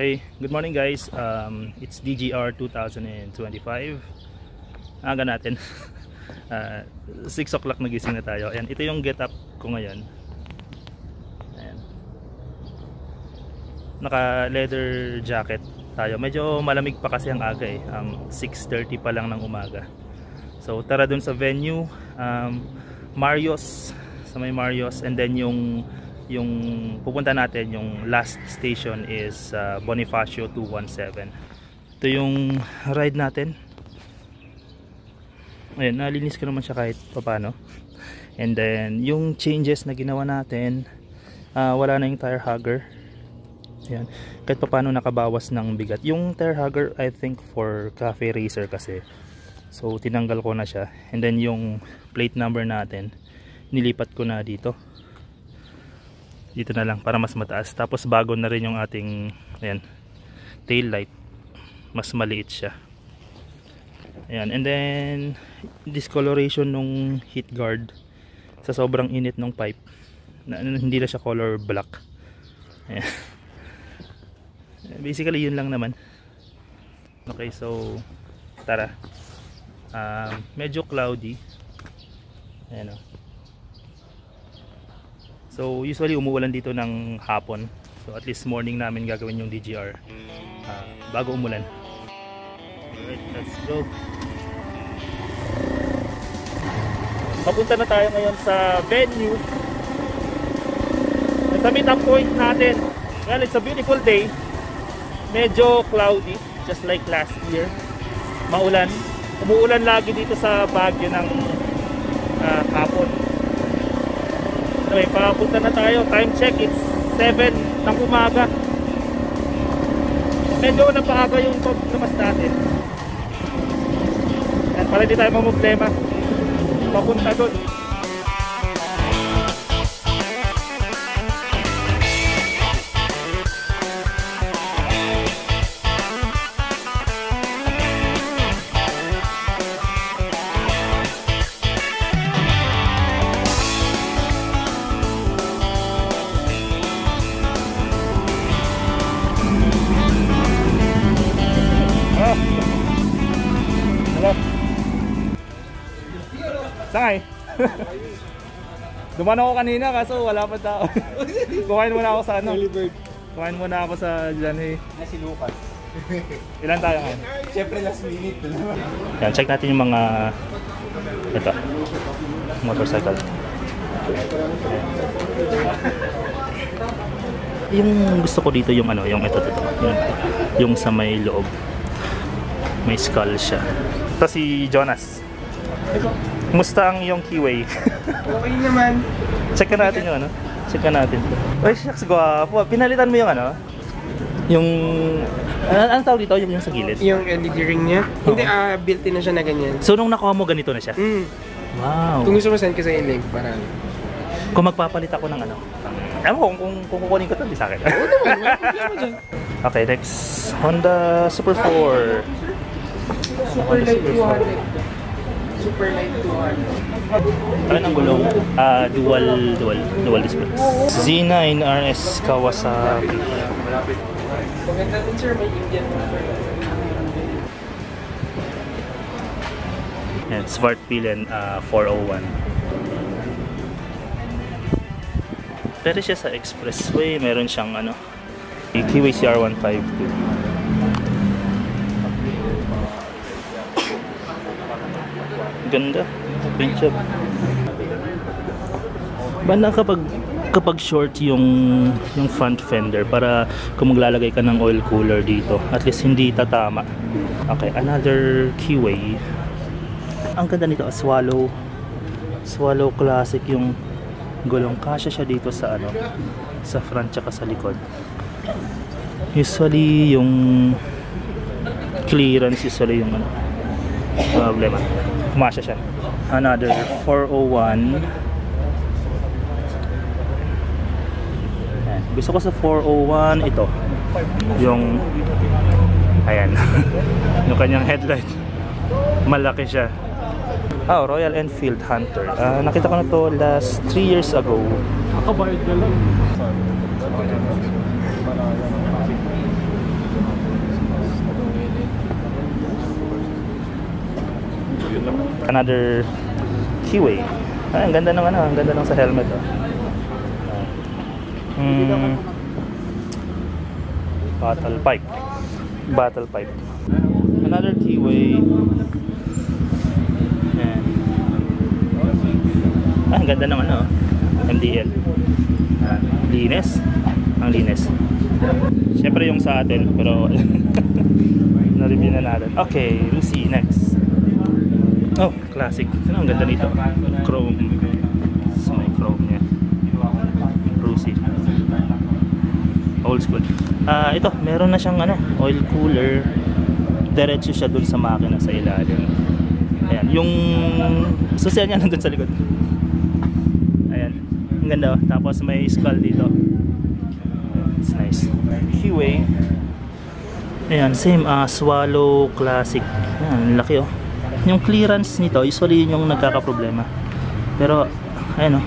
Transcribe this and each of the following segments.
Okay, good morning guys. It's DGR 2025. Aga natin. 6 o'clock nagising na tayo. Ayan, ito yung get up ko ngayon. Ayan. Naka leather jacket tayo. Medyo malamig pa kasi ang aga eh. 6:30 pa lang ng umaga. So tara dun sa venue, Marios, sa may Marios, and then yung pupunta natin, yung last station is Bonifacio 217. Ito yung ride natin. Ayun, nalinis ko naman siya kahit paano. And then yung changes na ginawa natin, wala na yung tire hugger. Ayan, kahit paano nakabawas ng bigat. Yung tire hugger I think for cafe racer kasi, so tinanggal ko na siya. And then yung plate number natin nilipat ko na dito na lang para mas mataas. Tapos bago na rin yung ating, ayan, tail light, mas maliit siya. Ayan, and then discoloration nung heat guard sa sobrang init ng pipe hindi na siya color black. Ayan. Basically yun lang naman. Okay, so tara. Medyo cloudy. Ayan o. So usually umuulan dito ng hapon. So at least morning namin gagawin yung DGR bago umulan. Alright, let's go. Papunta na tayo ngayon sa venue. Sa meet-up point natin. Well, it's a beautiful day. Medyo cloudy, just like last year. Maulan. Umuulan lagi dito sa Baguio ng hapon. Okay, papunta na tayo. Time check, it's 7 ng umaga. Medyo napaaga yung labas natin. At para hindi tayo mamumblema, papunta doon. Sangay. Duman ako kanina kaso wala pa tao. Kumain muna ako sa ano. Kumain muna ako sa dyan eh. Si Lucas. Ilan tayo ngayon? Siyempre last minute. Yan, check natin yung mga ito, motorcycle. Yung gusto ko dito yung ano, yung ito. Yung sa may loob. May skull siya. Ito si Jonas. Kumusta ang iyong keyway? Okay naman. Check natin yung ano. Check natin. Ay, shucks, gwapo. Pinalitan mo yung ano? Yung ano tawag dito? Yung sa gilid? Yung LED ring niya? Oo. Hindi, built-in na siya na ganyan. So nung nakuha mo ganito na siya? Wow. Kung gusto mo send ko sa link para Kung magpapalit ako ng ano, ewan ko kung kukunin ko ito, di sa akin. Oo naman, wala problema dyan. Okay, next Honda Super 4. Super light 200. Super light 200. Ano ang gulong? Dual display. Z9 RS Kawasaki. Maganda din sir, may Indian motor. Yan, Smart Pilen 401. Pero siya sa expressway, meron siyang ano, Kiwi CR152. Ganda, paint job. Banda kapag short yung front fender para kung maglalagay ka ng oil cooler dito, at least hindi tatama. Okay, another keyway. Ang ganda nito, Swallow Classic yung gulong. Kasya siya dito sa ano, sa front tsaka sa likod. Usually yung clearance usually yung ano, problema. Kumasya siya. Another 401. Ayan. Gusto ko sa 401 ito. Yung ayan. Yung kanyang headlight. Malaki siya. Oh, Royal Enfield Hunter. Nakita ko na to last 3 years ago. Nakabayad ka lang. Another keyway. Ay, ang ganda ng ano, ang ganda ng sa helmet oh. Battle pipe. Battle pipe. Another keyway. Ayan. Ah, ang ganda ng ano, MDL. Linis. Ang linis. Siyempre yung sa atin, pero na-review na natin. Okay, we'll see next. Oh, classic. Ano ang ganda nito? Chrome. So, may chrome niya. Rusi. Old school. Ito, meron na siyang ano, oil cooler. Diretso siya dun sa makina sa ilalim. Ayan, yung susiyan niya nandun sa likod. Ayan, ang ganda oh. Tapos may skull dito. It's nice. Keyway. Ayan, same Swallow Classic. Ayan, laki oh. Yung clearance nito, usually yun yung nagkakaproblema. Pero, ayan oh.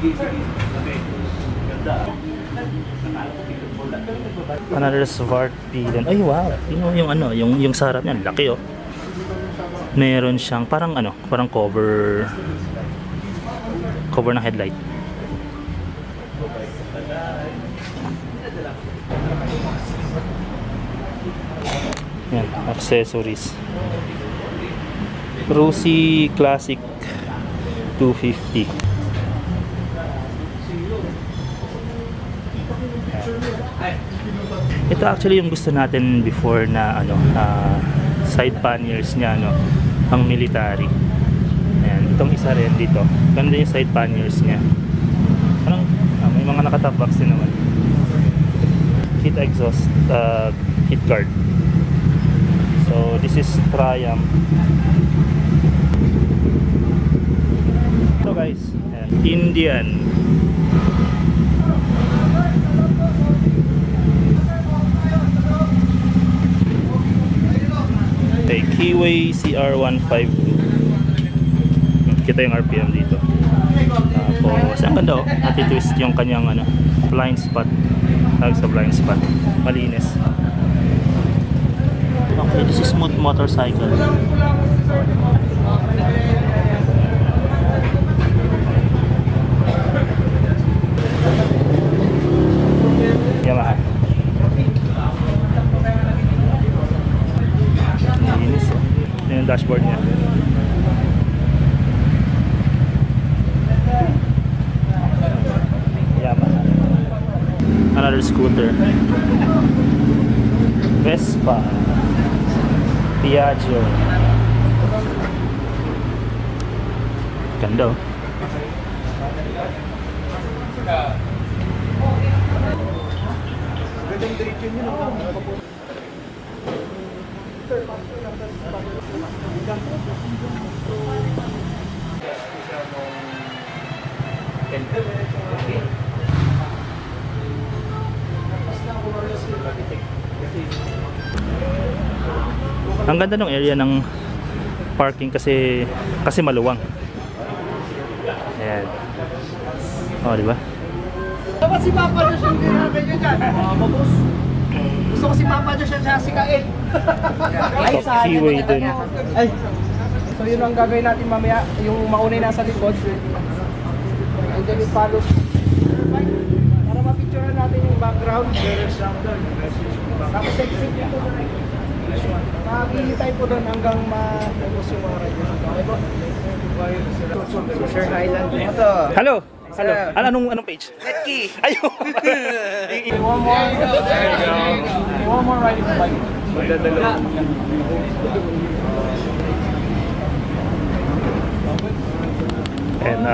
Another Svart Piden. Ay wow, yung ano, yung sarap niyan, laki oh. Meron siyang parang ano, parang cover ng headlight. Yan, accessories. Rusi Classic 250. Ito actually yung gusto natin before na ano, side panniers niya ano, ang military. Ayan, itong isa rin dito. Ganda yung side panniers niya. Parang may mga naka-top box din naman. Heat exhaust, heat guard. So this is Triumph. So guys, ayan, Indian. Okay, Keyway CR152. Kita yung RPM dito. Tapos ang ganda oh, nati-twist yung kanyang ano, blind spot. Tawag sa blind spot. Malinis. Okay, this is smooth motorcycle. Yamaha. Linis oh. Yan yung dashboard niya. Yamaha. Another scooter. Vespa. Piaggio. Ganda oh. Ang ganda ng area ng parking kasi maluwang. Ayan. Oh, di ba? Dapat si Papa Diyos yung ginagay nyo dyan. Mabos. Gusto ko si Papa Diyos yung sasikain. Ay, sa Keyway dun. Ay. So yun ang gagawin natin mamaya. Yung maunay nasa likod. And then i-follow. Para mapicturean natin yung background. Tapos exit dito. Makakihintay po doon hanggang ma-focus yung mga radyo. Okay po? Sir Highland. Ito. Hello. Hello. Anong page? Netki. Ayun. One more. One more riding bike. And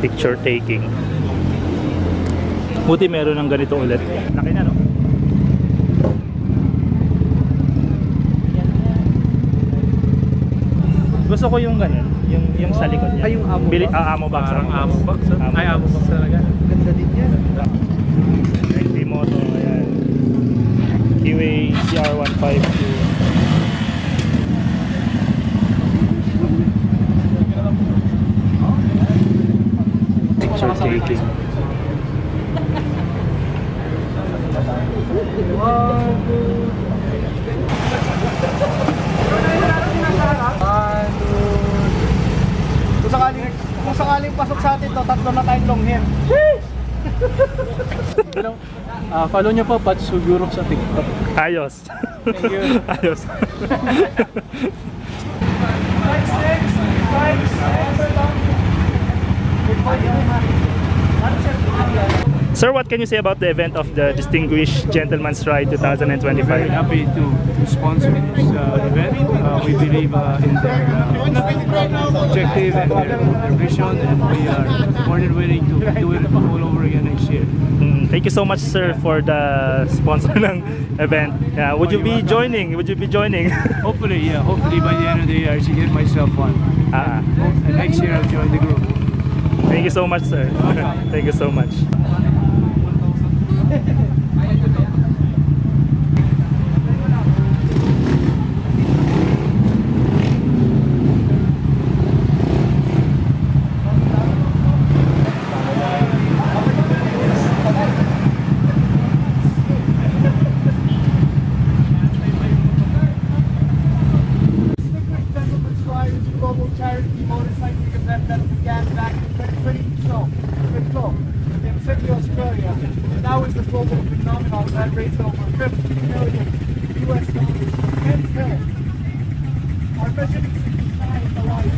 picture taking. Buti meron ng ganito ulit. Laki na no? Gusto ko yung ganun, yung sa likod niya. Ay, yung ammo box? Ammo box. Parang ammo box. Ay, ammo box talaga. Ganda din yan. XD Moto, ayan. Keyway CR152. Picture taking. sakaling pasok sa atin to, tatlo na tayong long hair. Follow nyo po Pat Suguro sa TikTok. Ayos. Thank you. Ayos. Sir, what can you say about the event of the Distinguished Gentleman's Ride Very 2025? happy to sponsor this event. We believe in their objective and their vision, and we are more than willing to do it all over again next year. Thank you so much, sir, for the sponsor ng event. Would you be joining? Would you be joining? Hopefully, yeah. Hopefully by the end of the year I should get myself one. And next year I'll join the group. Thank you so much, sir. Thank you so much. Global charity motorcycling event that began back in 2012 in Sydney, Australia. And now is a global phenomenon that raised over $50 million US for men's health. Our mission is to shine the light.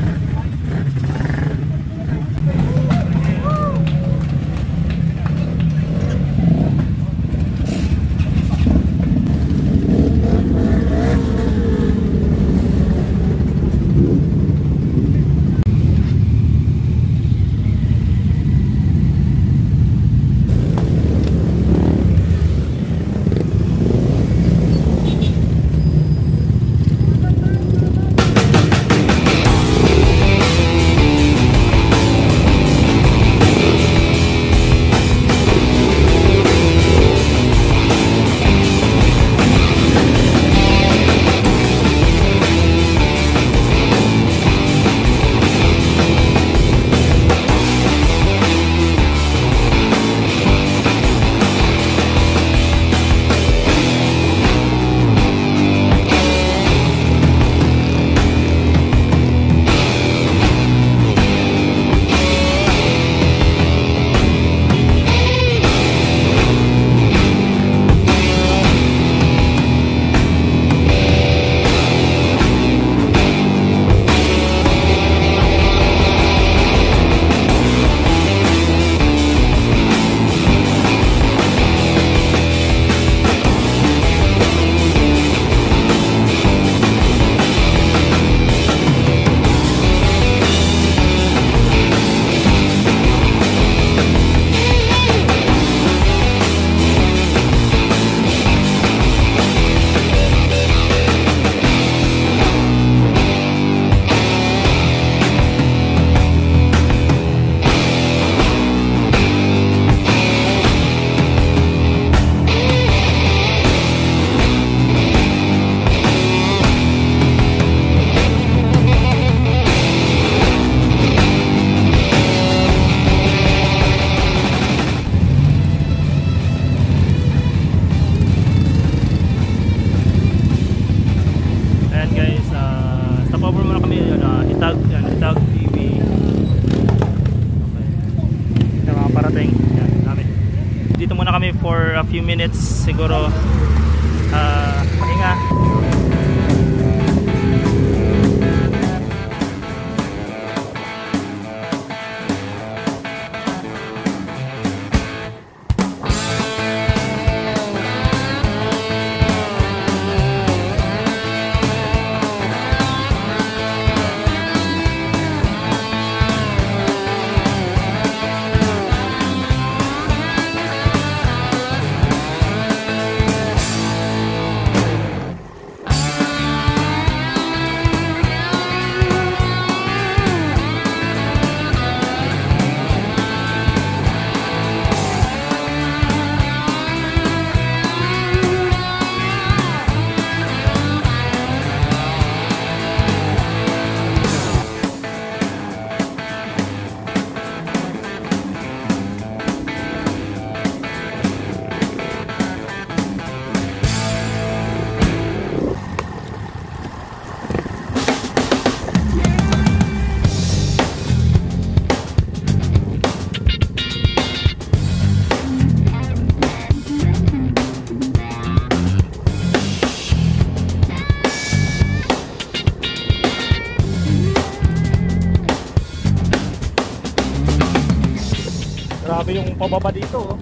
for a few minutes siguro, pahinga. Grabe yung pababa dito, oh.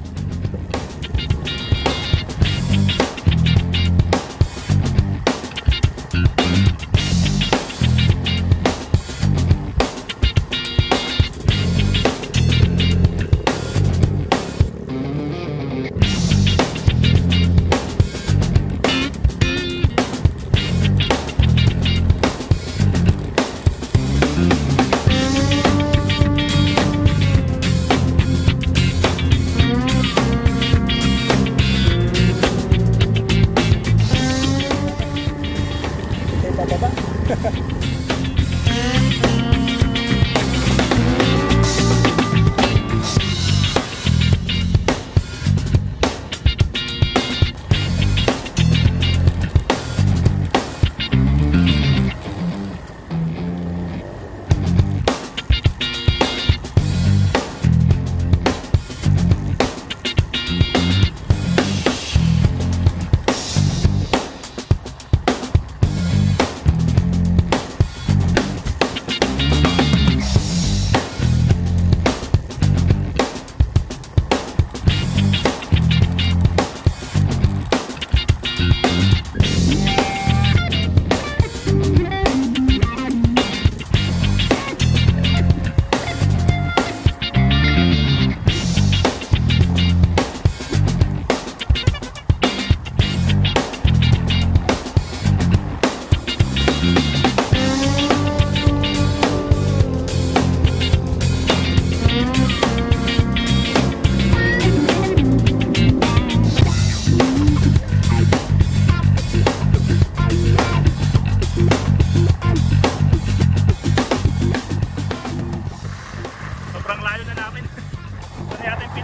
Sobrang layo na namin. Ito na yata yung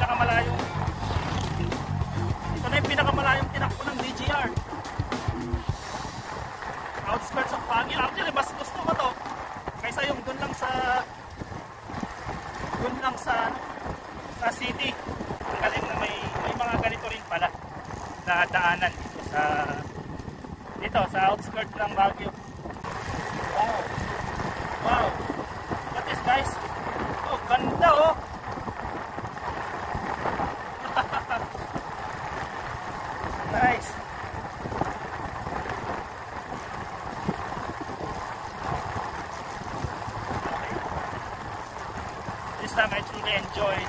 pinakamalayong tinakbo ng DGR. Outskirts of Baguio. Actually, mas gusto ko to kaysa yung dun lang sa city. Ang galing na may mga ganito rin pala na daanan dito sa outskirts ng Baguio. Wow. What is, guys? Oh, ganda, oh. Nice. Okay. This time I truly enjoyed.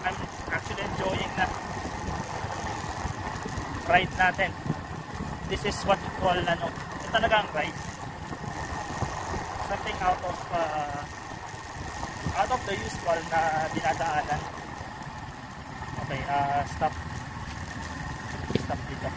I'm actually enjoying the ride natin. This is what you call ito talaga ang ride. Something out of the usual na dinadaanan. Okay, stop dito.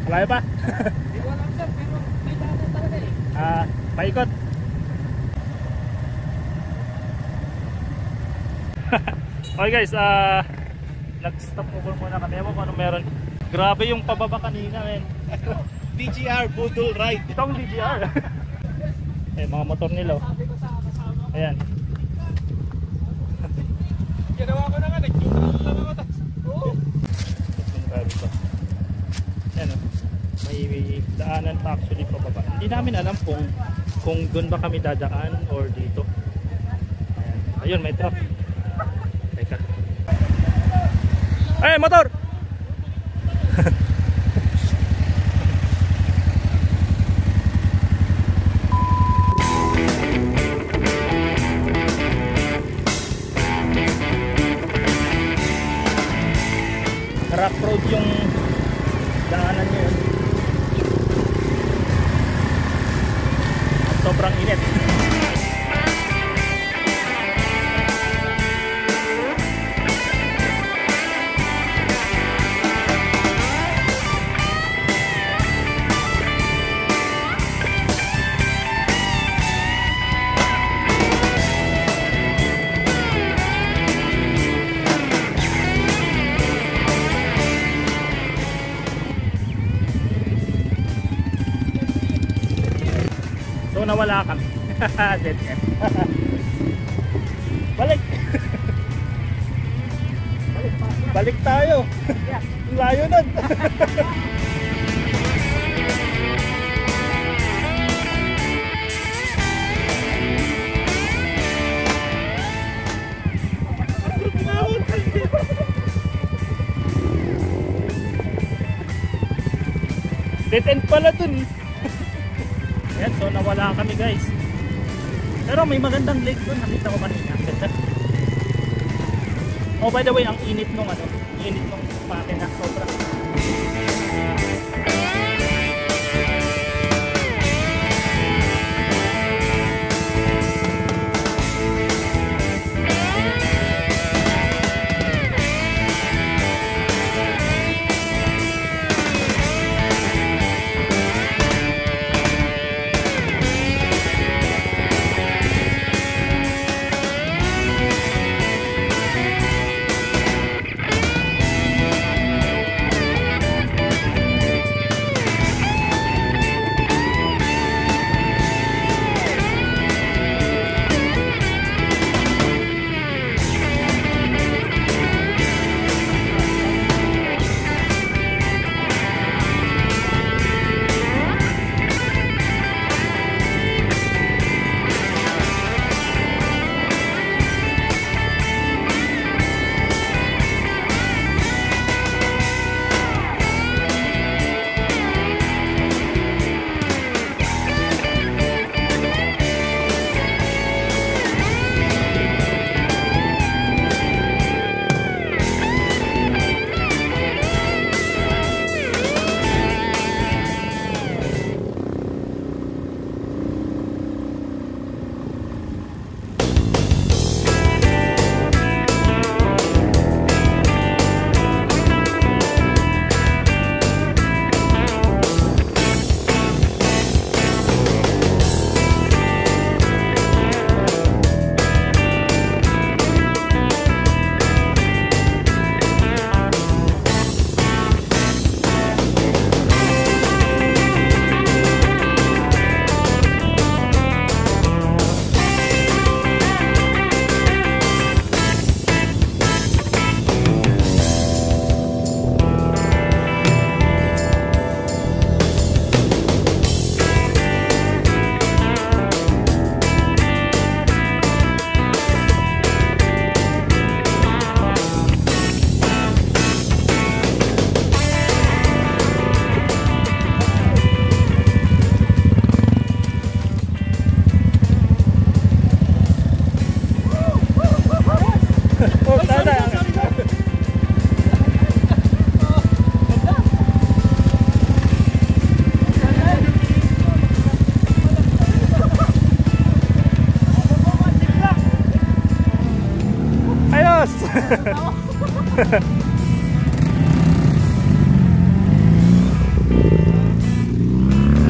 Malayo pa? Hindi ko alam, sir, pero may daanan talaga eh. Paikot. Okay guys, nag-stop over muna kami. Ewan ko anong meron. Grabe yung pababa kanina, men. DGR, Budol Ride. Ito ang DGR. Mga motor nila, oh. Ayan. Ginawa ko na nga, nag-neutral lang ako. Oo. Ayan, oh. May daanan pa actually pababa. Hindi namin alam kung doon ba kami dadaan or dito. Ayan. Ayun, may truck. Teka. Ay, motor! Rock road yung daanan nyo. Sobrang init. So nawala kami. Dead end. Balik. Balik tayo. Layo nun. Dead end pala dun. Ayan, so nawala kami guys. Pero may magandang lake dun, nakita ko kanina. Ganda. Oh, by the way, ang init nung ano, init nung makina, sobra.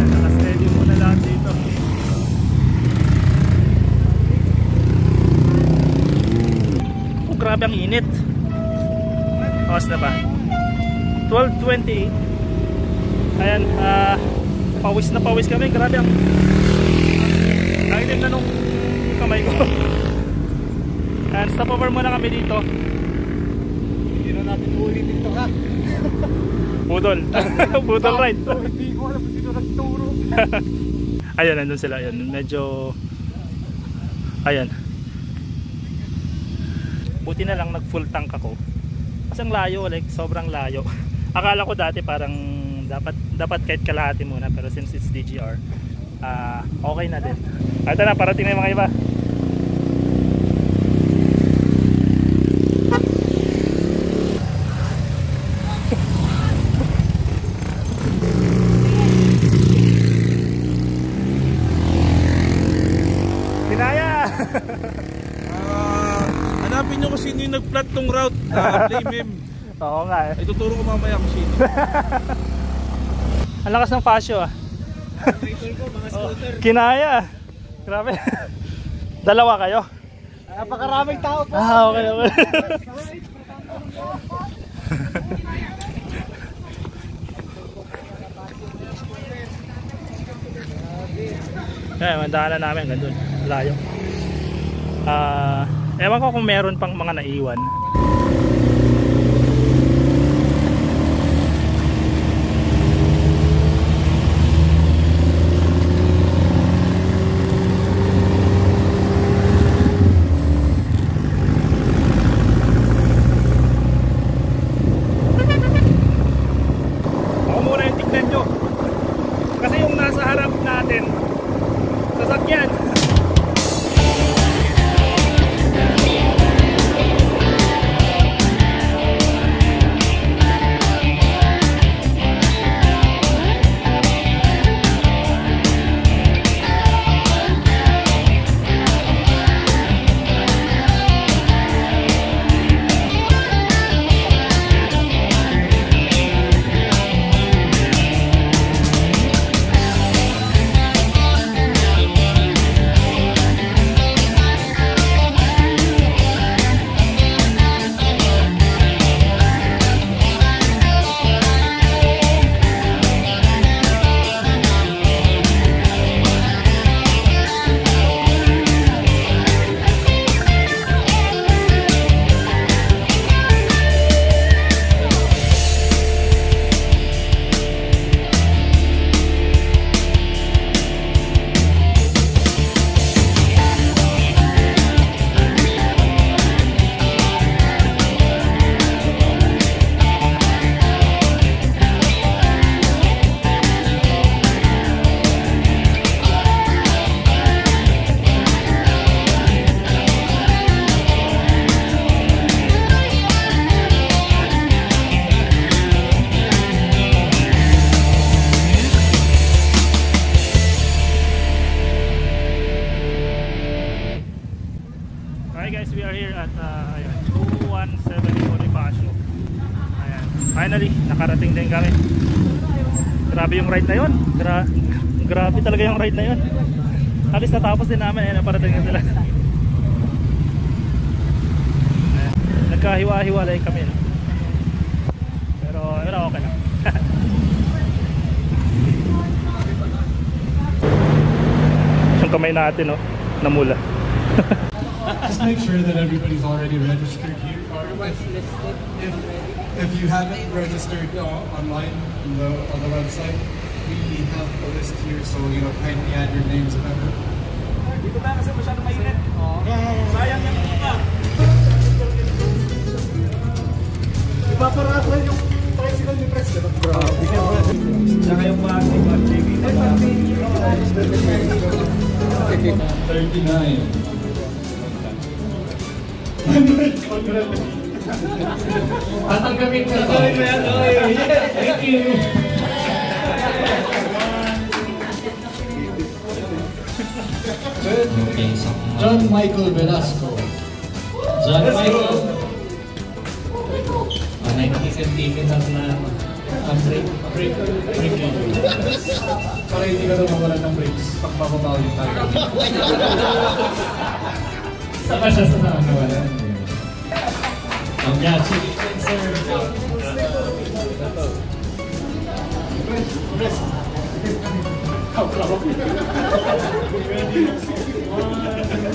Naka-steady muna lahat dito. Oh, grabe ang init. Oras na ba? 12:28. Ayan, pawis na pawis kami. Grabe ang itim na nung kamay ko. And stop over muna kami dito. Hindi na natin ulitin ito ha. Budol. Budol ride. Hindi ko alam kung sino nagturo. Ayan, nandun sila. Ayan, medyo ayan. Buti na lang nag full tank ako. Kasi ang layo, like sobrang layo. Akala ko dati parang dapat kahit kalahati muna, pero since it's DGR, okay na din. Ito na, parating na yung mga iba. Pinaya! Hanapin nyo kung sino yung nag-plot tong route. Blame him. Oo nga eh. Ituturo ko mamaya kung sino. Ang lakas ng pasyo ah. Kinaya. Grabe. Dalawa kayo? Napakaraming tao po. Okay, okay. Ayan, mandaanan namin hanggang dun. Layo. Ewan ko kung meron pang mga naiwan. Ako muna yung tignan nyo. yung nasa harap natin. Sasakyan. Hi guys, we are here at 2170 Bonifacio. Ayan. Finally, nakarating din kami. Grabe yung ride na yun. Grabe talaga yung ride na yun. Halos natapos din namin. Ayan, naparating na sila. Ayan. Nagkahiwa-hiwalay kami. No? Pero okay lang. Yung kamay natin, no? Namula. Just make sure that everybody's already registered here. If you haven't registered online on the website, we have a list here, so kindly add your names if ever. Dito ba kasi masyado mainit? Sayang yung mga. Ipaparasan yung tricycle ni President. Grabe. Tsaka yung plastic. 39. Tatanggapin ka to. Thank you. John Michael Velasco. John Michael. 90 centimeters na break. Para hindi ka daw mawalan ng brakes pag mababaw yung tayo. Saka siya sa nawalan. Congratulations, sir.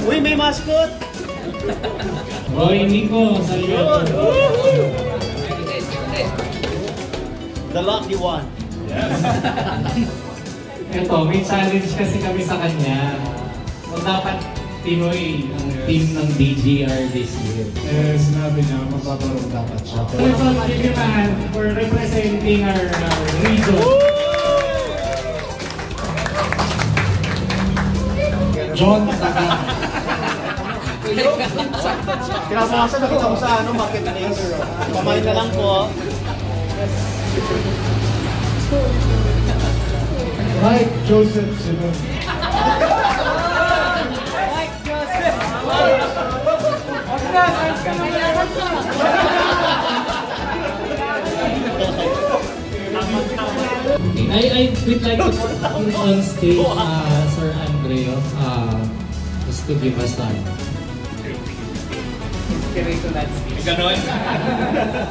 Uy, may mascot! Roy Nico, saludo. The lucky one. Ito, may challenge kasi kami sa kanya. So, dapat Pinoy ang team ng DGR this year. Sinabi niya, magpaparong dapat siya. Let's all give him a hand for representing our region. John Taga. Kinasama nakita ko sa market place. Kamay na lang po. Mike Joseph Simon. I would like to put on stage Sir Andreo just to give us an Inspirational speech. Ganon.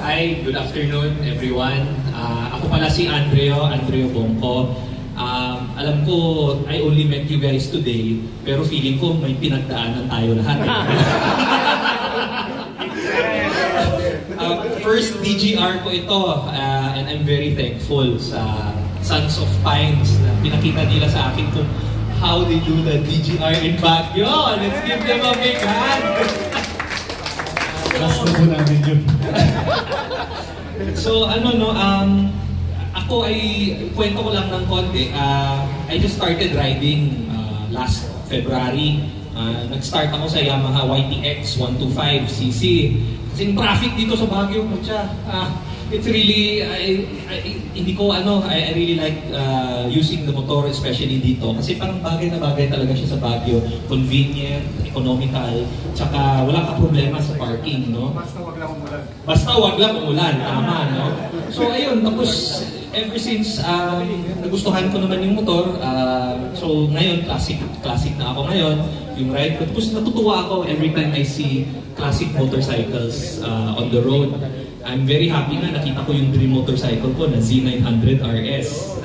Hi, good afternoon everyone. Ako pala si Andreo Bongko. Alam ko, I only met you guys today, pero feeling ko may pinagdaanan tayo lahat. First DGR ko ito, and I'm very thankful sa Sons of Pines na pinakita nila sa akin kung how they do the DGR in Baguio. Let's give them a big hand! Gusto po namin yun. So Ako ay, kwento ko lang ng konti. I just started riding last February. Nag-start ako sa Yamaha YTX 125cc. Kasi yung traffic dito sa Baguio, it's really, hindi ko I really like using the motor, especially dito. Kasi parang bagay na bagay talaga siya sa Baguio. Convenient, economical, tsaka wala ka problema sa parking, no? Basta wag lang umulan. Basta wag lang umulan, tama, no? So ayun, tapos ever since nagustuhan ko naman yung motor, so ngayon, classic na ako ngayon, yung ride ko. Tapos natutuwa ako every time I see classic motorcycles on the road. I'm very happy na nakita ko yung dream motorcycle ko na Z900 RS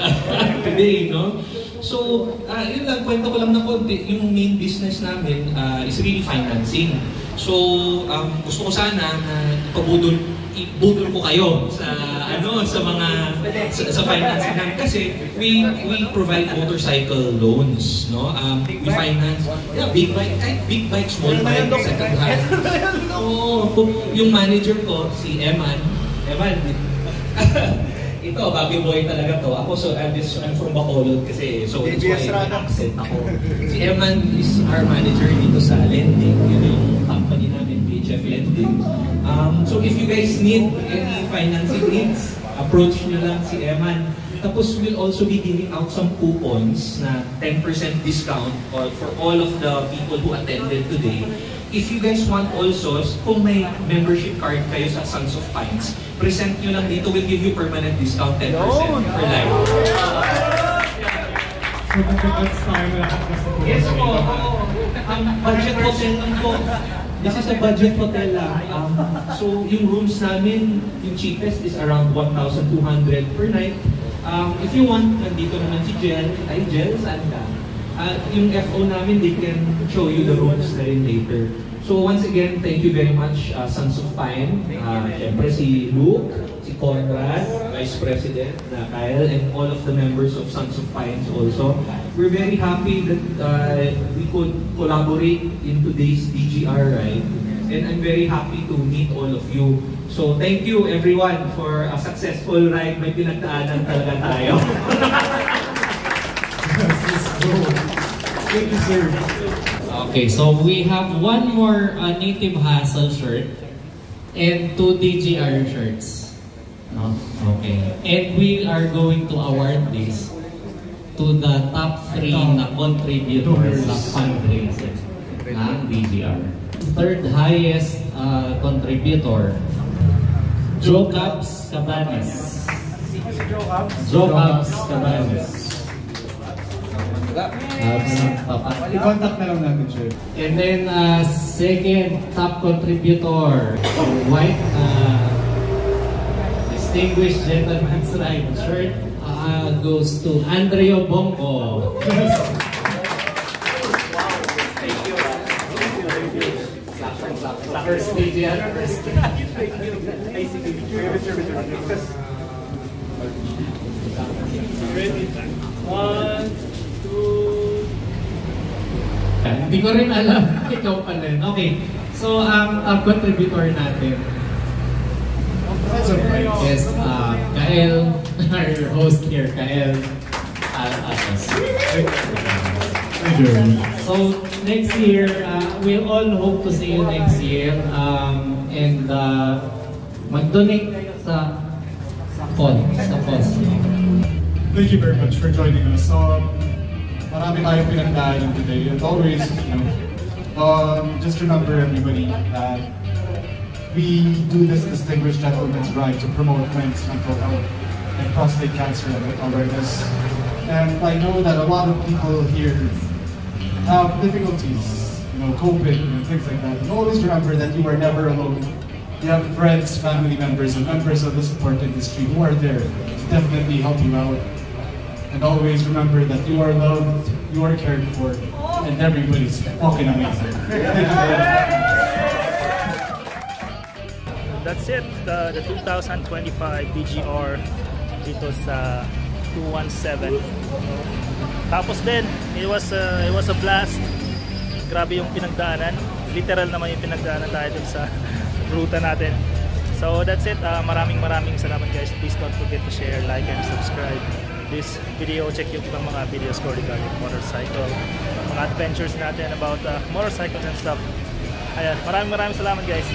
today, no? So, yun lang, kwento ko lang na konti. Yung main business namin is really financing. So, gusto ko sana na ibudol ko kayo sa sa mga sa financing namin kasi we provide motorcycle loans, no? We finance big bike, kahit big bike, small bike, second hand. Yung manager ko si Eman, ito, Baguio boy talaga to. Ako, I'm from Bacolod kasi, so that's why may accent ako. Si Eman is our manager dito sa lending. Yun yung company namin, BHF Lending. So if you guys need any financing needs, approach nyo lang si Eman. Tapos we'll also be giving out some coupons na 10% discount for all of the people who attended today. If you guys want also, kung may membership card kayo sa Sons of Pines, present nyo lang dito, we'll give you permanent discount 10% for life. So that's time lahat kasi po. Yes po, budget hotel lang po. This is a budget hotel lang. So yung rooms namin, yung cheapest is around 1,200 per night. If you want, nandito naman si Jel. Ay, Jel, saan ka? Yung FO namin, they can show you the rooms na rin later. So once again, thank you very much, Sons of Pine. Siyempre si Luke, si Conrad, Vice President na Kyle, and all of the members of Sons of Pines also. We're very happy that we could collaborate in today's DGR ride. And I'm very happy to meet all of you. So thank you everyone for a successful ride. May pinagdaanan talaga tayo. Thank you, sir. Okay, so we have one more Native Hustle shirt and 2 DGR shirts. No? Okay. And we are going to award this to the top 3 na contributors sa fundraiser ng DGR. Third highest contributor, Joe Cabs Cabanes. Joe Cabs Cabanes. I-contact na lang natin siya. And then second top contributor, white Distinguished Gentleman's Ride shirt goes to Andrea Bonco. First DGR. One, two. Hindi ko rin alam. Ikaw pa rin. Okay. So, ang contributor natin. Yes, Kael, our host here, Kael Atos. So, next year, we'll all hope to see you next year. And mag-donate kayo sa cause. Thank you very much for joining us. Marami tayong pinagdaanan today. And always, just remember everybody that we do this Distinguished Gentleman's Ride to promote men's mental health and prostate cancer awareness. And I know that a lot of people here have difficulties, coping and things like that. And always remember that you are never alone. You have friends, family members, and members of the support industry who are there to definitely help you out. And always remember that you are loved, you are cared for, and everybody's fucking amazing. That's it, the 2025 DGR dito sa 217. Tapos din, it was a blast. Grabe yung pinagdaanan. Literal naman yung pinagdaanan tayo dun sa ruta natin. So that's it. Maraming salamat guys. Please don't forget to share, like, and subscribe this video. Check yung ibang mga videos ko regarding motorcycle, mga adventures natin about motorcycles and stuff. Ayan, maraming salamat guys.